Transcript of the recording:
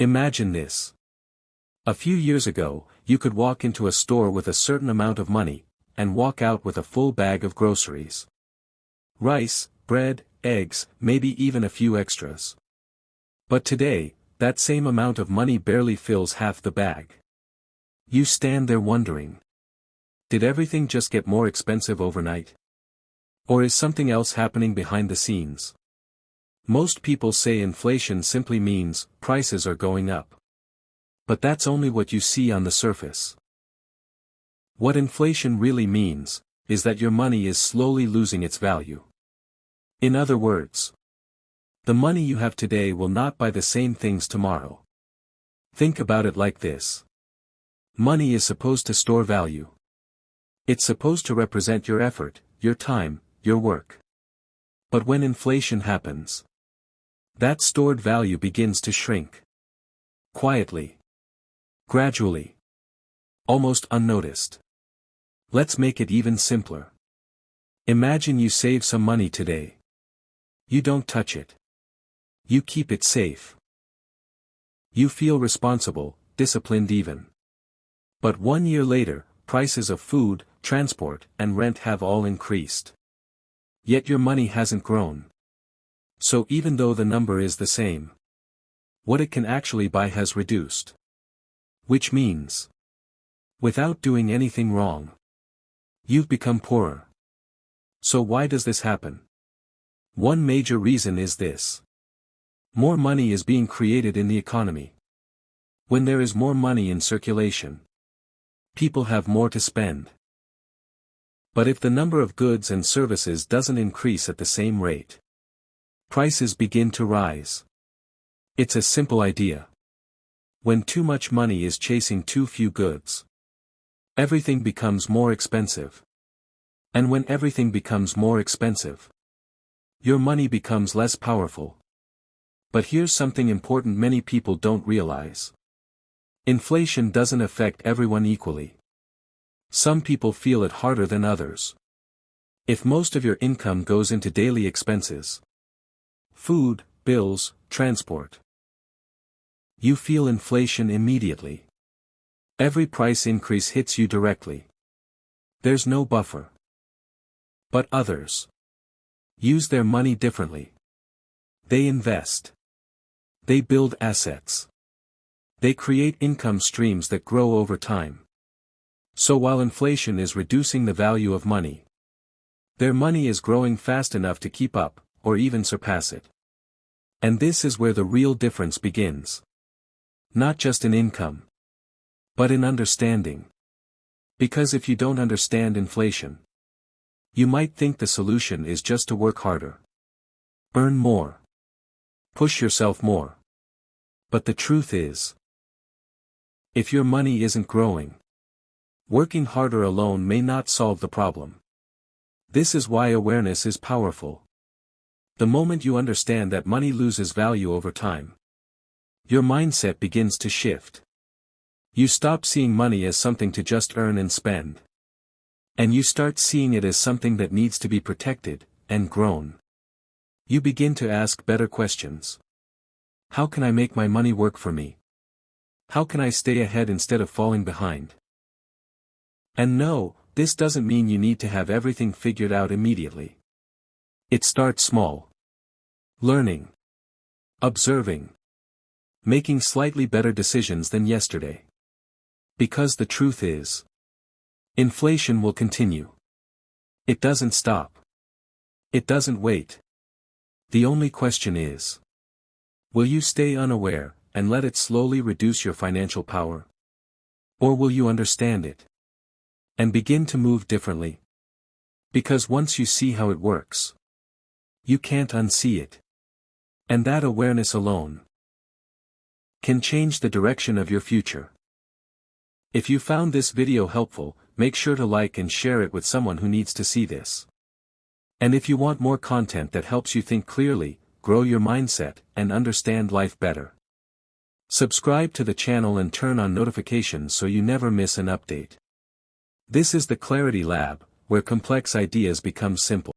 Imagine this. A few years ago, you could walk into a store with a certain amount of money, and walk out with a full bag of groceries. Rice, bread, eggs, maybe even a few extras. But today, that same amount of money barely fills half the bag. You stand there wondering. Did everything just get more expensive overnight? Or is something else happening behind the scenes? Most people say inflation simply means prices are going up. But that's only what you see on the surface. What inflation really means is that your money is slowly losing its value. In other words, the money you have today will not buy the same things tomorrow. Think about it like this. Money is supposed to store value. It's supposed to represent your effort, your time, your work. But when inflation happens, that stored value begins to shrink. Quietly. Gradually. Almost unnoticed. Let's make it even simpler. Imagine you save some money today. You don't touch it. You keep it safe. You feel responsible, disciplined even. But 1 year later, prices of food, transport, and rent have all increased. Yet your money hasn't grown. So even though the number is the same, what it can actually buy has reduced. Which means, without doing anything wrong, you've become poorer. So why does this happen? One major reason is this. More money is being created in the economy. When there is more money in circulation, people have more to spend. But if the number of goods and services doesn't increase at the same rate, prices begin to rise. It's a simple idea. When too much money is chasing too few goods, everything becomes more expensive. And when everything becomes more expensive, your money becomes less powerful. But here's something important many people don't realize. Inflation doesn't affect everyone equally. Some people feel it harder than others. If most of your income goes into daily expenses, food, bills, transport, you feel inflation immediately. Every price increase hits you directly. There's no buffer. But others use their money differently. They invest. They build assets. They create income streams that grow over time. So while inflation is reducing the value of money, their money is growing fast enough to keep up, or even surpass it. And this is where the real difference begins. Not just in income, but in understanding. Because if you don't understand inflation, you might think the solution is just to work harder. Earn more. Push yourself more. But the truth is, if your money isn't growing, working harder alone may not solve the problem. This is why awareness is powerful. The moment you understand that money loses value over time, your mindset begins to shift. You stop seeing money as something to just earn and spend. And you start seeing it as something that needs to be protected and grown. You begin to ask better questions. How can I make my money work for me? How can I stay ahead instead of falling behind? And no, this doesn't mean you need to have everything figured out immediately. It starts small. Learning. Observing. Making slightly better decisions than yesterday. Because the truth is, inflation will continue. It doesn't stop. It doesn't wait. The only question is, will you stay unaware and let it slowly reduce your financial power? Or will you understand it and begin to move differently? Because once you see how it works, you can't unsee it. And that awareness alone can change the direction of your future. If you found this video helpful, make sure to like and share it with someone who needs to see this. And if you want more content that helps you think clearly, grow your mindset, and understand life better, subscribe to the channel and turn on notifications so you never miss an update. This is the Clarity Lab, where complex ideas become simple.